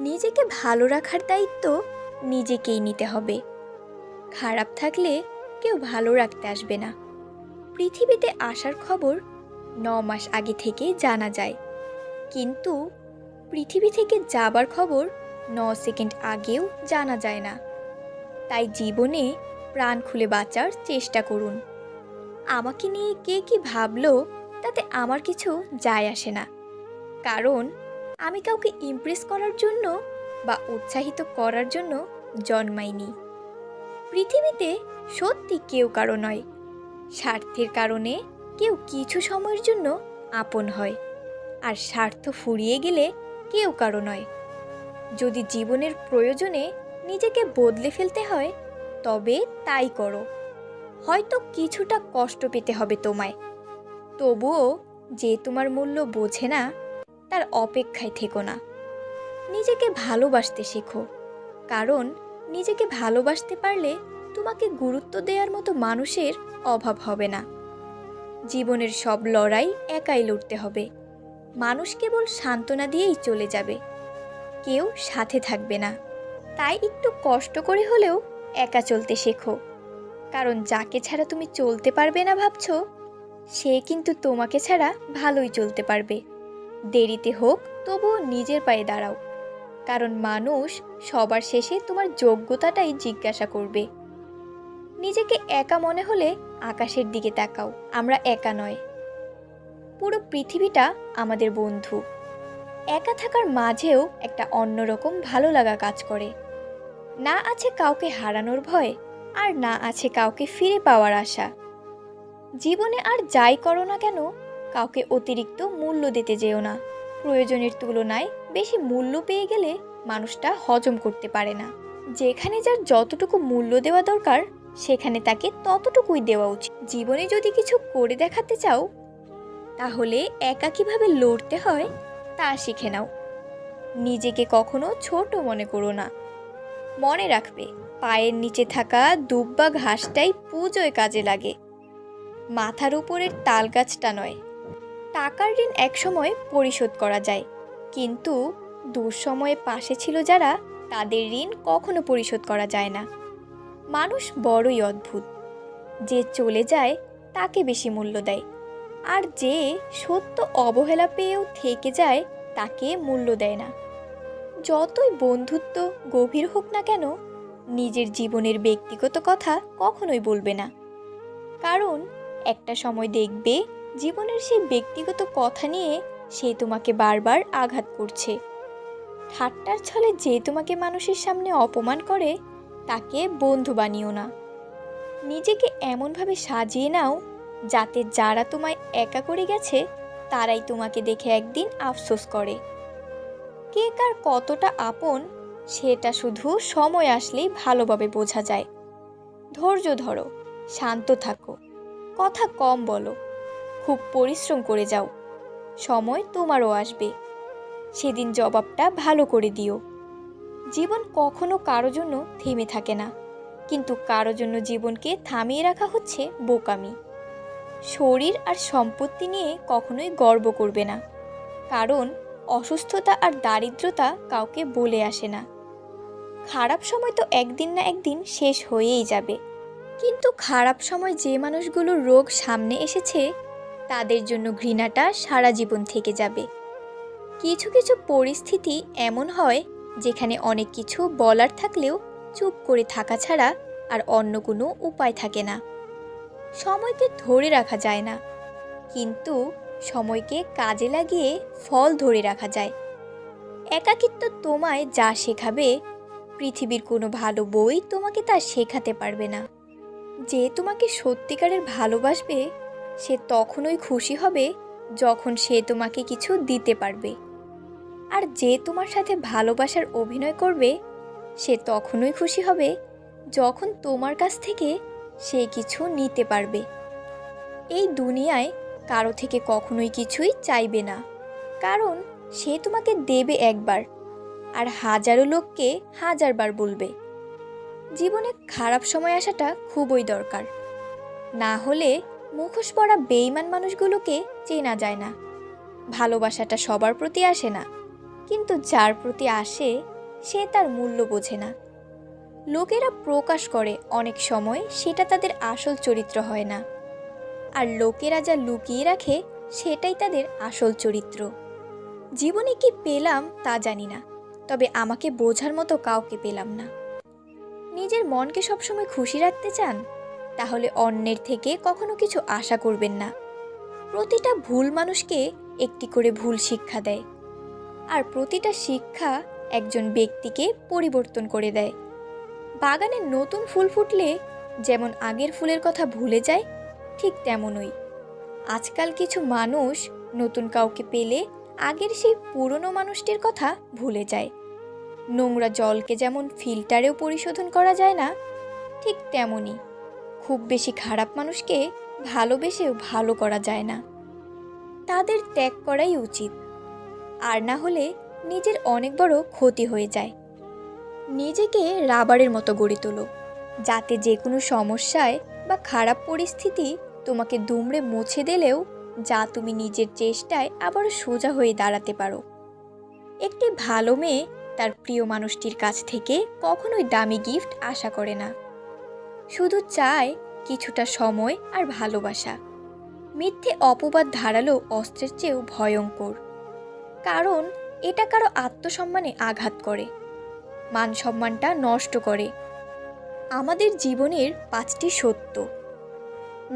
নিজেকে ভালো রাখার দায়িত্ব নিজেকেই নিতে হবে। খারাপ থাকলে কেউ ভালো রাখতে আসবে না। পৃথিবীতে আসার খবর ৯ মাস আগে থেকে জানা যায়, কিন্তু পৃথিবী থেকে যাবার খবর ৯ সেকেন্ড আগেও জানা যায় না। তাই জীবনে প্রাণ খুলে বাঁচার চেষ্টা করুন। আমাকে নিয়ে কে কি ভাবলো তাতে আমার কিছু যায় আসে না, কারণ আমি কাউকে ইমপ্রেস করার জন্য বা উৎসাহিত করার জন্য জন্মাইনি। পৃথিবীতে সত্যি কেউ কারো নয়। স্বার্থের কারণে কেউ কিছু সময়ের জন্য আপন হয়, আর স্বার্থ ফুরিয়ে গেলে কেউ কারো নয়। যদি জীবনের প্রয়োজনে নিজেকে বদলে ফেলতে হয় তবে তাই করো। হয়তো কিছুটা কষ্ট পেতে হবে তোমায়, তবুও যে তোমার মূল্য বোঝে না তার অপেক্ষায় থেকো না। নিজেকে ভালোবাসতে শেখো, কারণ নিজেকে ভালোবাসতে পারলে তোমাকে গুরুত্ব দেওয়ার মতো মানুষের অভাব হবে না। জীবনের সব লড়াই একাই লড়তে হবে। মানুষ কেবল সান্ত্বনা দিয়েই চলে যাবে, কেউ সাথে থাকবে না। তাই একটু কষ্ট করে হলেও একা চলতে শেখো, কারণ যাকে ছাড়া তুমি চলতে পারবে না ভাবছো, সে কিন্তু তোমাকে ছাড়া ভালোই চলতে পারবে। দেরিতে হোক তবুও নিজের পায়ে দাঁড়াও, কারণ মানুষ সবার শেষে তোমার যোগ্যতাটাই জিজ্ঞাসা করবে। নিজেকে একা মনে হলে আকাশের দিকে তাকাও। আমরা একা নয়, পুরো পৃথিবীটা আমাদের বন্ধু। একা থাকার মাঝেও একটা অন্যরকম ভালো লাগা কাজ করে। না আছে কাউকে হারানোর ভয়, আর না আছে কাউকে ফিরে পাওয়ার আশা। জীবনে আর যাই করো না কেন, কাউকে অতিরিক্ত মূল্য দিতে যেও না। প্রয়োজনের তুলনায় বেশি মূল্য পেয়ে গেলে মানুষটা হজম করতে পারে না। যেখানে যার যতটুকু মূল্য দেওয়া দরকার সেখানে তাকে ততটুকুই দেওয়া উচিত। জীবনে যদি কিছু করে দেখাতে চাও, তাহলে একা কিভাবে লড়তে হয় তা শিখে নাও। নিজেকে কখনো ছোট মনে করো না। মনে রাখবে, পায়ের নিচে থাকা দুব বা ঘাসটাই পুজোয় কাজে লাগে, মাথার উপরের তাল গাছটা নয়। টাকার ঋণ একসময় পরিশোধ করা যায়, কিন্তু দুঃসময়ে পাশে ছিল যারা, তাদের ঋণ কখনো পরিশোধ করা যায় না। মানুষ বড়ই অদ্ভুত, যে চলে যায় তাকে বেশি মূল্য দেয়, আর যে সত্য অবহেলা পেয়েও থেকে যায় তাকে মূল্য দেয় না। যতই বন্ধুত্ব গভীর হোক না কেন, নিজের জীবনের ব্যক্তিগত কথা কখনোই বলবে না, কারণ একটা সময় দেখবে জীবনের সেই ব্যক্তিগত কথা নিয়ে সে তোমাকে বারবার আঘাত করছে। ঠাট্টার ছলে যে তোমাকে মানুষের সামনে অপমান করে তাকে বন্ধু বানিও না। নিজেকে এমনভাবে সাজিয়ে নাও যাতে যারা তোমায় একা করে গেছে তারাই তোমাকে দেখে একদিন আফসোস করে। কে কার কতটা আপন সেটা শুধু সময় আসলেই ভালোভাবে বোঝা যায়। ধৈর্য ধরো, শান্ত থাকো, কথা কম বলো, খুব পরিশ্রম করে যাও। সময় তোমারও আসবে, সেদিন জবাবটা ভালো করে দিও। জীবন কখনো কারো জন্য থেমে থাকে না, কিন্তু কারো জন্য জীবনকে থামিয়ে রাখা হচ্ছে বোকামি। শরীর আর সম্পত্তি নিয়ে কখনোই গর্ব করবে না, কারণ অসুস্থতা আর দারিদ্রতা কাউকে বলে আসে না। খারাপ সময় তো একদিন না একদিন শেষ হয়েই যাবে, কিন্তু খারাপ সময় যে মানুষগুলোর রোগ সামনে এসেছে তাদের জন্য ঘৃণাটা সারা জীবন থেকে যাবে। কিছু কিছু পরিস্থিতি এমন হয় যেখানে অনেক কিছু বলার থাকলেও চুপ করে থাকা ছাড়া আর অন্য কোনো উপায় থাকে না। সময়কে ধরে রাখা যায় না, কিন্তু সময়কে কাজে লাগিয়ে ফল ধরে রাখা যায়। একাকিত্ব তোমায় যা শেখাবে, পৃথিবীর কোনো ভালো বই তোমাকে তা শেখাতে পারবে না। যে তোমাকে সত্যিকারের ভালোবাসবে সে তখনই খুশি হবে যখন সে তোমাকে কিছু দিতে পারবে, আর যে তোমার সাথে ভালোবাসার অভিনয় করবে সে তখনই খুশি হবে যখন তোমার কাছ থেকে সে কিছু নিতে পারবে। এই দুনিয়ায় কারো থেকে কখনোই কিছুই চাইবে না, কারণ সে তোমাকে দেবে একবার আর হাজারো লোককে হাজারবার বলবে। জীবনে খারাপ সময় আসাটা খুবই দরকার, না হলে মুখোশ পরা বেঈমান মানুষগুলোকে চেনা যায় না। ভালোবাসাটা সবার প্রতি আসে না, কিন্তু যার প্রতি আসে সে তার মূল্য বোঝে না। লোকেরা প্রকাশ করে অনেক সময় সেটা তাদের আসল চরিত্র হয় না, আর লোকেরা যা লুকিয়ে রাখে সেটাই তাদের আসল চরিত্র। জীবনে কি পেলাম তা জানি না, তবে আমাকে বোঝার মতো কাউকে পেলাম না। নিজের মনকে সবসময় খুশি রাখতে চান, তাহলে অন্যের থেকে কখনো কিছু আশা করবেন না। প্রতিটা ভুল মানুষকে একটি করে ভুল শিক্ষা দেয়, আর প্রতিটা শিক্ষা একজন ব্যক্তিকে পরিবর্তন করে দেয়। বাগানে নতুন ফুল ফুটলে যেমন আগের ফুলের কথা ভুলে যায়, ঠিক তেমনই আজকাল কিছু মানুষ নতুন কাউকে পেলে আগের সেই পুরনো মানুষটির কথা ভুলে যায়। নোংরা জলকে যেমন ফিল্টারেও পরিশোধন করা যায় না, ঠিক তেমনই খুব বেশি খারাপ মানুষকে ভালোবেসেও ভালো করা যায় না। তাদের ত্যাগ করাই উচিত, আর না হলে নিজের অনেক বড় ক্ষতি হয়ে যায়। নিজেকে রাবারের মতো গড়ে তোলো, যাতে যে কোনো সমস্যায় বা খারাপ পরিস্থিতি তোমাকে দুমড়ে মুছে দিলেও যা তুমি নিজের চেষ্টায় আবার সোজা হয়ে দাঁড়াতে পারো। একটি ভালো মেয়ে তার প্রিয় মানুষটির কাছ থেকে কখনোই দামি গিফট আশা করে না, শুধু চায় কিছুটা সময় আর ভালোবাসা। মিথ্যে অপবাদ ধারালো অস্ত্রের চেয়েও ভয়ঙ্কর, কারণ এটা কারো আত্মসম্মানে আঘাত করে, মান সম্মানটা নষ্ট করে। আমাদের জীবনের 5টি সত্য।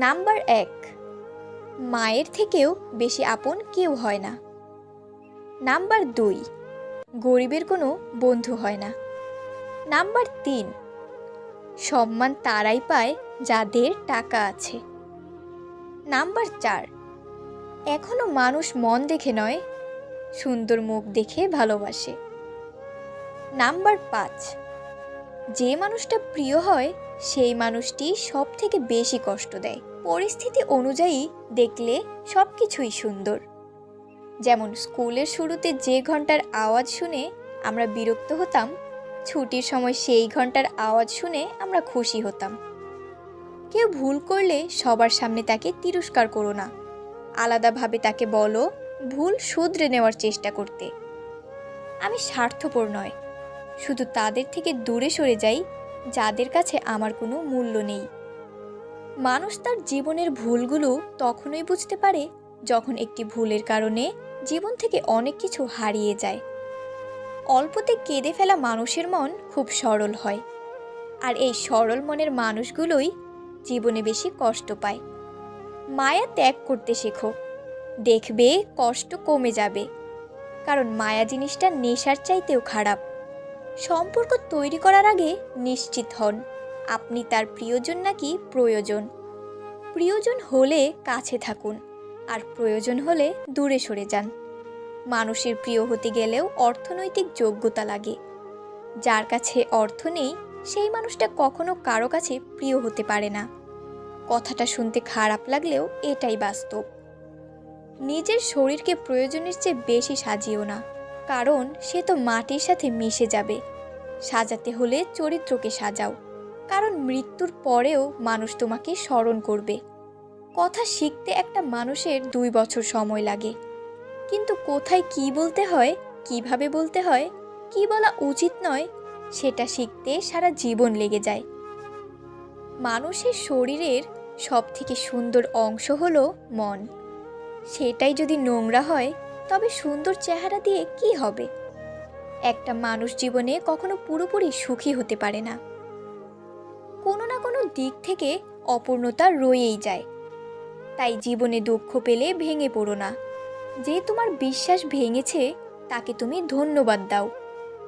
নাম্বার 1, মায়ের থেকেও বেশি আপন কেউ হয় না। নাম্বার 2, গরিবের কোনো বন্ধু হয় না। নাম্বার 3, সম্মান তারাই পায় যাদের টাকা আছে। নাম্বার 4, এখনো মানুষ মন দেখে নয়, সুন্দর মুখ দেখে ভালোবাসে। নাম্বার 5, যে মানুষটা প্রিয় হয় সেই মানুষটি সব থেকে বেশি কষ্ট দেয়। পরিস্থিতি অনুযায়ী দেখলে সব কিছুই সুন্দর। যেমন স্কুলের শুরুতে যে ঘন্টার আওয়াজ শুনে আমরা বিরক্ত হতাম, ছুটির সময় সেই ঘন্টার আওয়াজ শুনে আমরা খুশি হতাম। কেউ ভুল করলে সবার সামনে তাকে তিরস্কার করো না, আলাদাভাবে তাকে বলো ভুল শুধরে নেওয়ার চেষ্টা করতে। আমি স্বার্থপর নয়, শুধু তাদের থেকে দূরে সরে যাই যাদের কাছে আমার কোনো মূল্য নেই। মানুষ তার জীবনের ভুলগুলো তখনই বুঝতে পারে যখন একটি ভুলের কারণে জীবন থেকে অনেক কিছু হারিয়ে যায়। অল্পতে কেঁদে ফেলা মানুষের মন খুব সরল হয়, আর এই সরল মনের মানুষগুলোই জীবনে বেশি কষ্ট পায়। মায়া ত্যাগ করতে শেখো, দেখবে কষ্ট কমে যাবে, কারণ মায়া জিনিসটা নেশার চাইতেও খারাপ। সম্পর্ক তৈরি করার আগে নিশ্চিত হন আপনি তার প্রিয়জন নাকি প্রয়োজন। প্রিয়জন হলে কাছে থাকুন, আর প্রয়োজন হলে দূরে সরে যান। মানুষের প্রিয় হতে গেলেও অর্থনৈতিক যোগ্যতা লাগে। যার কাছে অর্থ নেই সেই মানুষটা কখনো কারো কাছে প্রিয় হতে পারে না। কথাটা শুনতে খারাপ লাগলেও এটাই বাস্তব। নিজের শরীরকে প্রয়োজনের চেয়ে বেশি সাজিও না, কারণ সে তো মাটির সাথে মিশে যাবে। সাজাতে হলে চরিত্রকে সাজাও, কারণ মৃত্যুর পরেও মানুষ তোমাকে স্মরণ করবে। কথা শিখতে একটা মানুষের 2 বছর সময় লাগে, কিন্তু কোথায় কি বলতে হয়, কিভাবে বলতে হয়, কি বলা উচিত নয়, সেটা শিখতে সারা জীবন লেগে যায়। মানুষের শরীরের সবথেকে সুন্দর অংশ হলো মন। সেটাই যদি নোংরা হয় তবে সুন্দর চেহারা দিয়ে কি হবে? একটা মানুষ জীবনে কখনো পুরোপুরি সুখী হতে পারে না। কোনো না কোনো দিক থেকে অপূর্ণতা রয়েই যায়। তাই জীবনে দুঃখ পেলে ভেঙে পড়ো না। যে তোমার বিশ্বাস ভেঙেছে তাকে তুমি ধন্যবাদ দাও,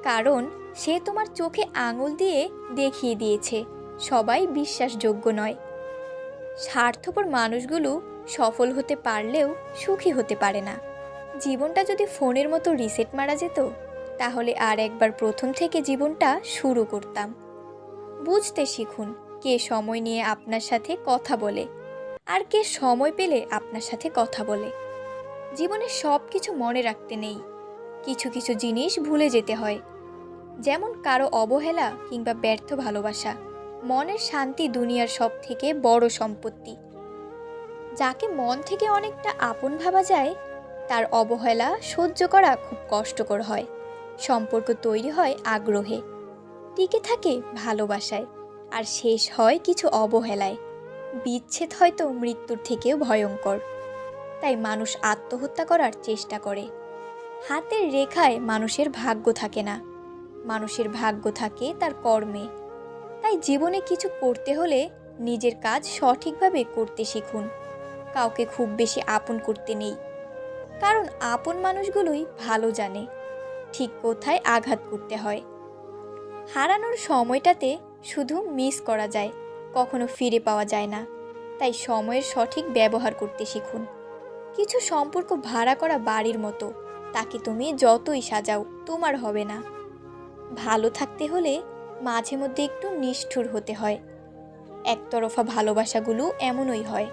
কারণ সে তোমার চোখে আঙুল দিয়ে দেখিয়ে দিয়েছে সবাই বিশ্বাসযোগ্য নয়। স্বার্থপর মানুষগুলো সফল হতে পারলেও সুখী হতে পারে না। জীবনটা যদি ফোনের মতো রিসেট মারা যেত, তাহলে আর একবার প্রথম থেকে জীবনটা শুরু করতাম। বুঝতে শিখুন কে সময় নিয়ে আপনার সাথে কথা বলে, আর কে সময় পেলে আপনার সাথে কথা বলে। জীবনে সব কিছু মনে রাখতে নেই, কিছু কিছু জিনিস ভুলে যেতে হয়। যেমন কারো অবহেলা কিংবা ব্যর্থ ভালোবাসা। মনের শান্তি দুনিয়ার সব থেকে বড় সম্পত্তি। যাকে মন থেকে অনেকটা আপন ভাবা যায় তার অবহেলা সহ্য করা খুব কষ্টকর হয়। সম্পর্ক তৈরি হয় আগ্রহে, টিকে থাকে ভালোবাসায়, আর শেষ হয় কিছু অবহেলায়। বিচ্ছেদ হয়তো মৃত্যুর থেকেও ভয়ঙ্কর। তাই মানুষ আত্মহত্যা করার চেষ্টা করে। হাতের রেখায় মানুষের ভাগ্য থাকে না, মানুষের ভাগ্য থাকে তার কর্মে। তাই জীবনে কিছু করতে হলে নিজের কাজ সঠিকভাবে করতে শিখুন। কাউকে খুব বেশি আপন করতে নেই, কারণ আপন মানুষগুলোই ভালো জানে ঠিক কোথায় আঘাত করতে হয়। হারানোর সময়টাতে শুধু মিস করা যায়, কখনো ফিরে পাওয়া যায় না। তাই সময়ের সঠিক ব্যবহার করতে শিখুন। কিছু সম্পর্ক ভাড়া করা বাড়ির মতো, তাকে তুমি যতই সাজাও তোমার হবে না। ভালো থাকতে হলে মাঝে মধ্যে একটু নিষ্ঠুর হতে হয়। একতরফা ভালোবাসাগুলো এমনই হয়।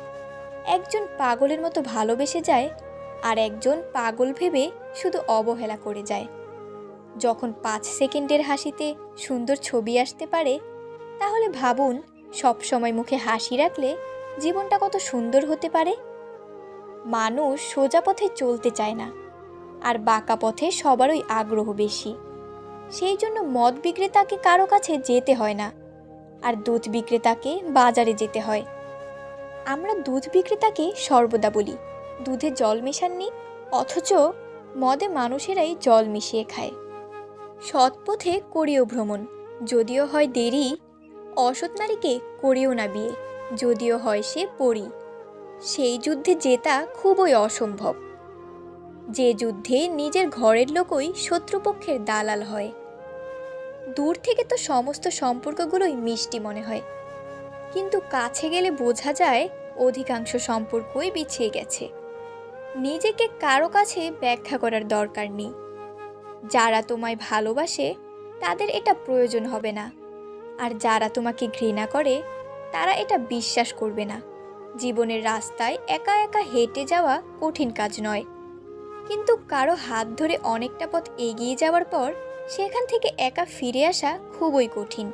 একজন পাগলের মতো ভালোবেসে যায়, আর একজন পাগল ভেবে শুধু অবহেলা করে যায়। যখন 5 সেকেন্ডের হাসিতে সুন্দর ছবি আসতে পারে, তাহলে ভাবুন সবসময় মুখে হাসি রাখলে জীবনটা কত সুন্দর হতে পারে। মানুষ সোজা পথে চলতে চায় না, আর বাঁকা পথে সবারই আগ্রহ বেশি। সেই জন্য মদ বিক্রেতাকে কারো কাছে যেতে হয় না, আর দুধ বিক্রেতাকে বাজারে যেতে হয়। আমরা দুধ বিক্রেতাকে সর্বদা বলি দুধে জল মেশাননি, অথচ মদে মানুষেরাই জল মিশিয়ে খায়। সৎ পথে করিও ভ্রমণ, যদিও হয় দেরি। অসৎ নারীকে করিও না বিয়ে, যদিও হয় সে পরী। সেই যুদ্ধে জেতা খুবই অসম্ভব, যে যুদ্ধে নিজের ঘরের লোকই শত্রুপক্ষের দালাল হয়। দূর থেকে তো সমস্ত সম্পর্কগুলোই মিষ্টি মনে হয়, কিন্তু কাছে গেলে বোঝা যায় অধিকাংশ সম্পর্কই বিছিয়ে গেছে। নিজেকে কারো কাছে ব্যাখ্যা করার দরকার নেই। যারা তোমায় ভালোবাসে তাদের এটা প্রয়োজন হবে না, আর যারা তোমাকে ঘৃণা করে তারা এটা বিশ্বাস করবে না। জীবনের রাস্তায় একা একা হেঁটে যাওয়া কঠিন কাজ নয়, কিন্তু কারো হাত ধরে অনেকটা পথ এগিয়ে যাওয়ার পর সেখান থেকে একা ফিরে আসা খুবই কঠিন।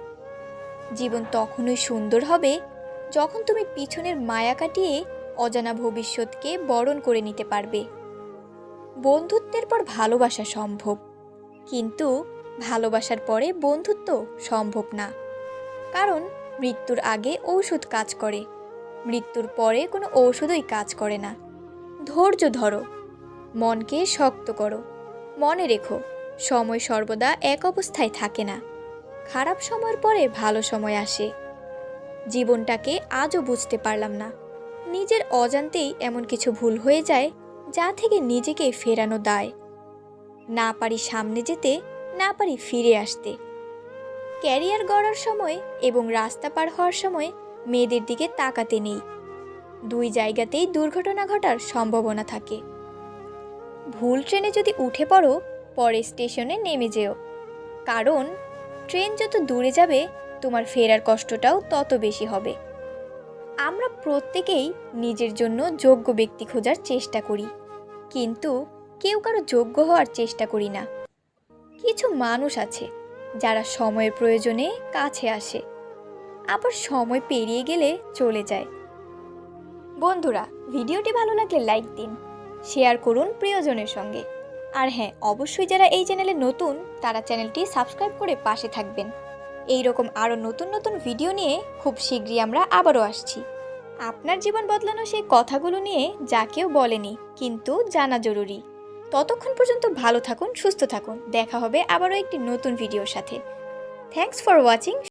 জীবন তখনই সুন্দর হবে যখন তুমি পিছনের মায়া কাটিয়ে অজানা ভবিষ্যৎকে বরণ করে নিতে পারবে। বন্ধুত্বের পর ভালোবাসা সম্ভব, কিন্তু ভালোবাসার পরে বন্ধুত্ব সম্ভব না। কারণ মৃত্যুর আগে ঔষধ কাজ করে, মৃত্যুর পরে কোনো ঔষধই কাজ করে না। ধৈর্য ধরো, মনকে শক্ত করো। মনে রেখো, সময় সর্বদা এক অবস্থায় থাকে না। খারাপ সময়ের পরে ভালো সময় আসে। জীবনটাকে আজও বুঝতে পারলাম না। নিজের অজান্তেই এমন কিছু ভুল হয়ে যায় যা থেকে নিজেকে ফেরানো দায়। না পারি সামনে যেতে, না পারি ফিরে আসতে। ক্যারিয়ার গড়ার সময় এবং রাস্তা পার হওয়ার সময় মেয়েদের দিকে তাকাতে নেই। দুই জায়গাতেই দুর্ঘটনা ঘটার সম্ভাবনা থাকে। ভুল ট্রেনে যদি উঠে পড়ো, পরে স্টেশনে নেমে যেও, কারণ ট্রেন যত দূরে যাবে তোমার ফেরার কষ্টটাও তত বেশি হবে। আমরা প্রত্যেকেই নিজের জন্য যোগ্য ব্যক্তি খোঁজার চেষ্টা করি, কিন্তু কেউ কারো যোগ্য হওয়ার চেষ্টা করি না। কিছু মানুষ আছে যারা সময়ের প্রয়োজনে কাছে আসে, আবার সময় পেরিয়ে গেলে চলে যায়। বন্ধুরা, ভিডিওটি ভালো লাগলে লাইক দিন, শেয়ার করুন প্রিয়জনের সঙ্গে। আর হ্যাঁ, অবশ্যই যারা এই চ্যানেলে নতুন তারা চ্যানেলটি সাবস্ক্রাইব করে পাশে থাকবেন। এই রকম আরও নতুন নতুন ভিডিও নিয়ে খুব শীঘ্রই আমরা আবারও আসছি। আপনার জীবন বদলানো সেই কথাগুলো নিয়ে যা কেউ বলেনি, কিন্তু জানা জরুরি। ততক্ষণ পর্যন্ত ভালো থাকুন, সুস্থ থাকুন। দেখা হবে আবারও একটি নতুন ভিডিওর সাথে। Thanks for watching.